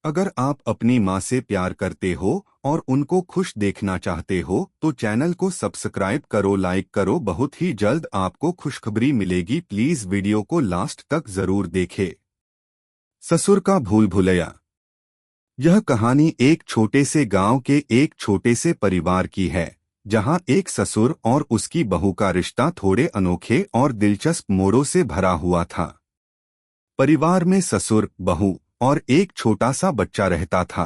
अगर आप अपनी माँ से प्यार करते हो और उनको खुश देखना चाहते हो तो चैनल को सब्सक्राइब करो, लाइक करो। बहुत ही जल्द आपको खुशखबरी मिलेगी। प्लीज वीडियो को लास्ट तक जरूर देखें। ससुर का भूल भुलैया। यह कहानी एक छोटे से गांव के एक छोटे से परिवार की है, जहां एक ससुर और उसकी बहू का रिश्ता थोड़े अनोखे और दिलचस्प मोड़ों से भरा हुआ था। परिवार में ससुर, बहू और एक छोटा सा बच्चा रहता था।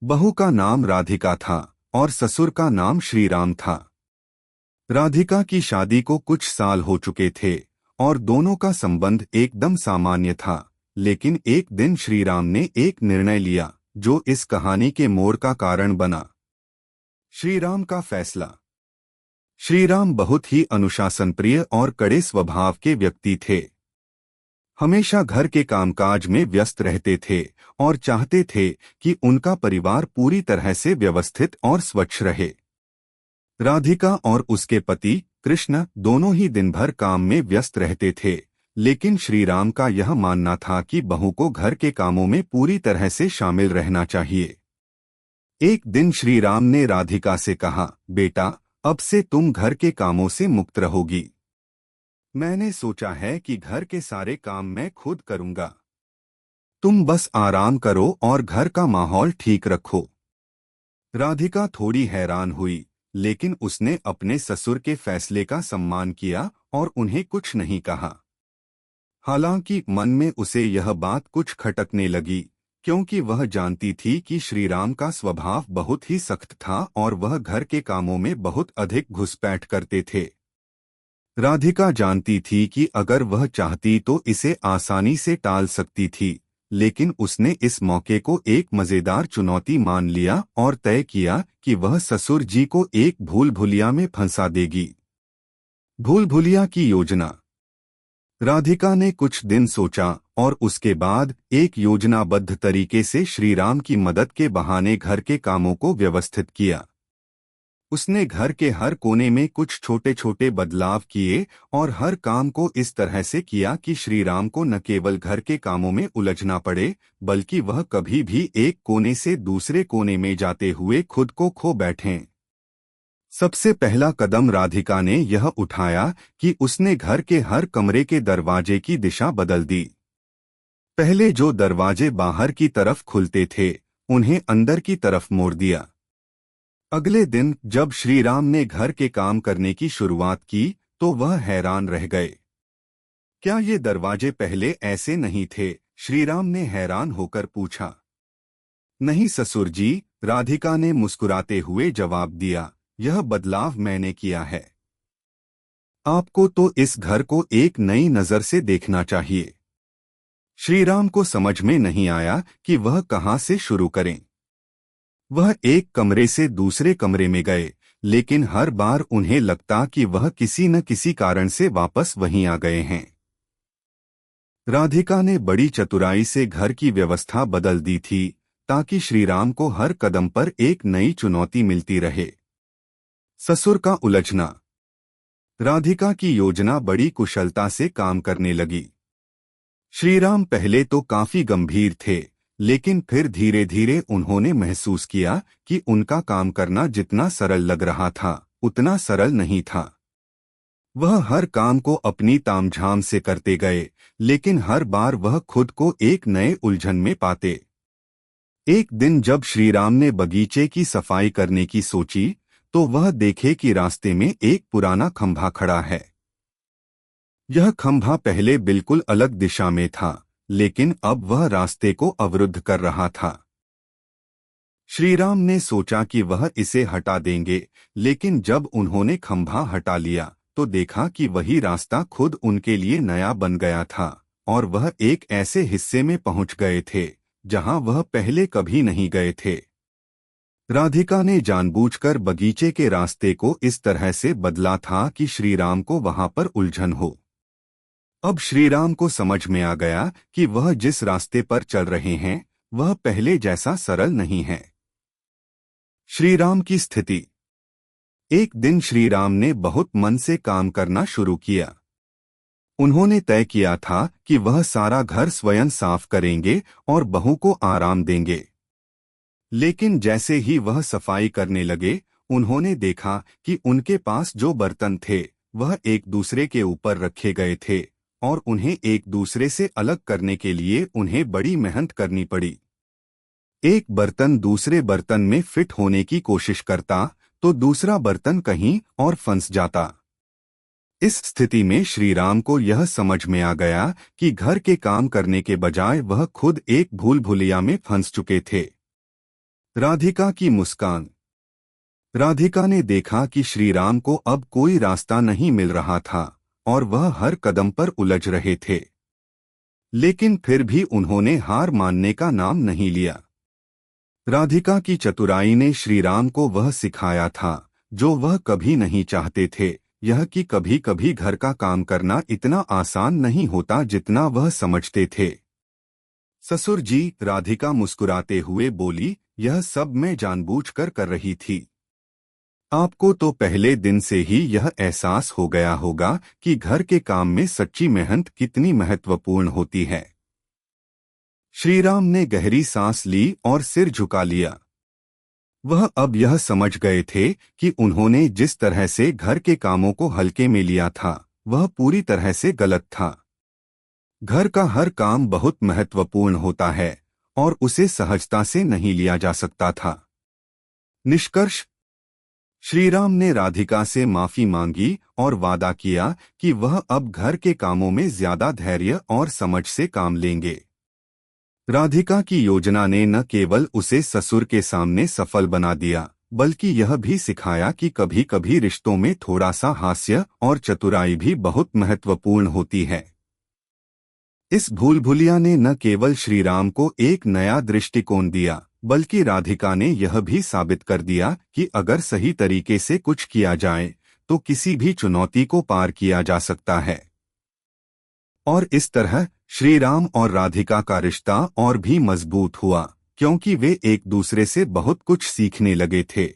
बहू का नाम राधिका था और ससुर का नाम श्रीराम था। राधिका की शादी को कुछ साल हो चुके थे और दोनों का संबंध एकदम सामान्य था, लेकिन एक दिन श्रीराम ने एक निर्णय लिया जो इस कहानी के मोड़ का कारण बना। श्रीराम का फैसला। श्रीराम बहुत ही अनुशासनप्रिय और कड़े स्वभाव के व्यक्ति थे। हमेशा घर के कामकाज में व्यस्त रहते थे और चाहते थे कि उनका परिवार पूरी तरह से व्यवस्थित और स्वच्छ रहे। राधिका और उसके पति कृष्ण दोनों ही दिन भर काम में व्यस्त रहते थे, लेकिन श्रीराम का यह मानना था कि बहू को घर के कामों में पूरी तरह से शामिल रहना चाहिए। एक दिन श्रीराम ने राधिका से कहा, बेटा, अब से तुम घर के कामों से मुक्त रहोगी। मैंने सोचा है कि घर के सारे काम मैं खुद करूंगा। तुम बस आराम करो और घर का माहौल ठीक रखो। राधिका थोड़ी हैरान हुई, लेकिन उसने अपने ससुर के फैसले का सम्मान किया और उन्हें कुछ नहीं कहा। हालांकि मन में उसे यह बात कुछ खटकने लगी, क्योंकि वह जानती थी कि श्रीराम का स्वभाव बहुत ही सख्त था और वह घर के कामों में बहुत अधिक घुसपैठ करते थे। राधिका जानती थी कि अगर वह चाहती तो इसे आसानी से टाल सकती थी, लेकिन उसने इस मौके को एक मजेदार चुनौती मान लिया और तय किया कि वह ससुर जी को एक भूल भुलिया में फंसा देगी। भूल भुलिया की योजना। राधिका ने कुछ दिन सोचा और उसके बाद एक योजनाबद्ध तरीके से श्रीराम की मदद के बहाने घर के कामों को व्यवस्थित किया। उसने घर के हर कोने में कुछ छोटे छोटे बदलाव किए और हर काम को इस तरह से किया कि श्रीराम को न केवल घर के कामों में उलझना पड़े, बल्कि वह कभी भी एक कोने से दूसरे कोने में जाते हुए खुद को खो बैठें। सबसे पहला कदम राधिका ने यह उठाया कि उसने घर के हर कमरे के दरवाजे की दिशा बदल दी। पहले जो दरवाजे बाहर की तरफ खुलते थे, उन्हें अंदर की तरफ मोड़ दिया। अगले दिन जब श्रीराम ने घर के काम करने की शुरुआत की तो वह हैरान रह गए। क्या ये दरवाजे पहले ऐसे नहीं थे? श्रीराम ने हैरान होकर पूछा। नहीं ससुर जी, राधिका ने मुस्कुराते हुए जवाब दिया, यह बदलाव मैंने किया है। आपको तो इस घर को एक नई नजर से देखना चाहिए। श्रीराम को समझ में नहीं आया कि वह कहां से शुरू करें। वह एक कमरे से दूसरे कमरे में गए, लेकिन हर बार उन्हें लगता कि वह किसी न किसी कारण से वापस वहीं आ गए हैं। राधिका ने बड़ी चतुराई से घर की व्यवस्था बदल दी थी ताकि श्रीराम को हर कदम पर एक नई चुनौती मिलती रहे। ससुर का उलझना। राधिका की योजना बड़ी कुशलता से काम करने लगी। श्रीराम पहले तो काफी गंभीर थे, लेकिन फिर धीरे धीरे उन्होंने महसूस किया कि उनका काम करना जितना सरल लग रहा था, उतना सरल नहीं था। वह हर काम को अपनी तामझाम से करते गए, लेकिन हर बार वह खुद को एक नए उलझन में पाते। एक दिन जब श्रीराम ने बगीचे की सफाई करने की सोची, तो वह देखे कि रास्ते में एक पुराना खंभा खड़ा है। यह खंभा पहले बिल्कुल अलग दिशा में था, लेकिन अब वह रास्ते को अवरुद्ध कर रहा था। श्रीराम ने सोचा कि वह इसे हटा देंगे, लेकिन जब उन्होंने खंभा हटा लिया तो देखा कि वही रास्ता खुद उनके लिए नया बन गया था और वह एक ऐसे हिस्से में पहुंच गए थे जहां वह पहले कभी नहीं गए थे। राधिका ने जानबूझकर बगीचे के रास्ते को इस तरह से बदला था कि श्रीराम को वहां पर उलझन हो। अब श्रीराम को समझ में आ गया कि वह जिस रास्ते पर चल रहे हैं वह पहले जैसा सरल नहीं है। श्रीराम की स्थिति। एक दिन श्रीराम ने बहुत मन से काम करना शुरू किया। उन्होंने तय किया था कि वह सारा घर स्वयं साफ करेंगे और बहू को आराम देंगे। लेकिन जैसे ही वह सफाई करने लगे, उन्होंने देखा कि उनके पास जो बर्तन थे वह एक दूसरे के ऊपर रखे गए थे और उन्हें एक दूसरे से अलग करने के लिए उन्हें बड़ी मेहनत करनी पड़ी। एक बर्तन दूसरे बर्तन में फिट होने की कोशिश करता तो दूसरा बर्तन कहीं और फंस जाता। इस स्थिति में श्री राम को यह समझ में आ गया कि घर के काम करने के बजाय वह खुद एक भूल भुलैया में फंस चुके थे। राधिका की मुस्कान। राधिका ने देखा कि श्री राम को अब कोई रास्ता नहीं मिल रहा था और वह हर कदम पर उलझ रहे थे, लेकिन फिर भी उन्होंने हार मानने का नाम नहीं लिया। राधिका की चतुराई ने श्री राम को वह सिखाया था जो वह कभी नहीं चाहते थे, यह कि कभी कभी घर का काम करना इतना आसान नहीं होता जितना वह समझते थे। ससुर जी, राधिका मुस्कुराते हुए बोली, यह सब मैं जानबूझकर कर रही थी। आपको तो पहले दिन से ही यह एहसास हो गया होगा कि घर के काम में सच्ची मेहनत कितनी महत्वपूर्ण होती है। श्रीराम ने गहरी सांस ली और सिर झुका लिया। वह अब यह समझ गए थे कि उन्होंने जिस तरह से घर के कामों को हल्के में लिया था वह पूरी तरह से गलत था। घर का हर काम बहुत महत्वपूर्ण होता है और उसे सहजता से नहीं लिया जा सकता था। निष्कर्ष, श्रीराम ने राधिका से माफी मांगी और वादा किया कि वह अब घर के कामों में ज्यादा धैर्य और समझ से काम लेंगे। राधिका की योजना ने न केवल उसे ससुर के सामने सफल बना दिया, बल्कि यह भी सिखाया कि कभी कभी रिश्तों में थोड़ा सा हास्य और चतुराई भी बहुत महत्वपूर्ण होती है। इस भूलभुलिया ने न केवल श्रीराम को एक नया दृष्टिकोण दिया, बल्कि राधिका ने यह भी साबित कर दिया कि अगर सही तरीके से कुछ किया जाए तो किसी भी चुनौती को पार किया जा सकता है। और इस तरह श्रीराम और राधिका का रिश्ता और भी मजबूत हुआ, क्योंकि वे एक दूसरे से बहुत कुछ सीखने लगे थे।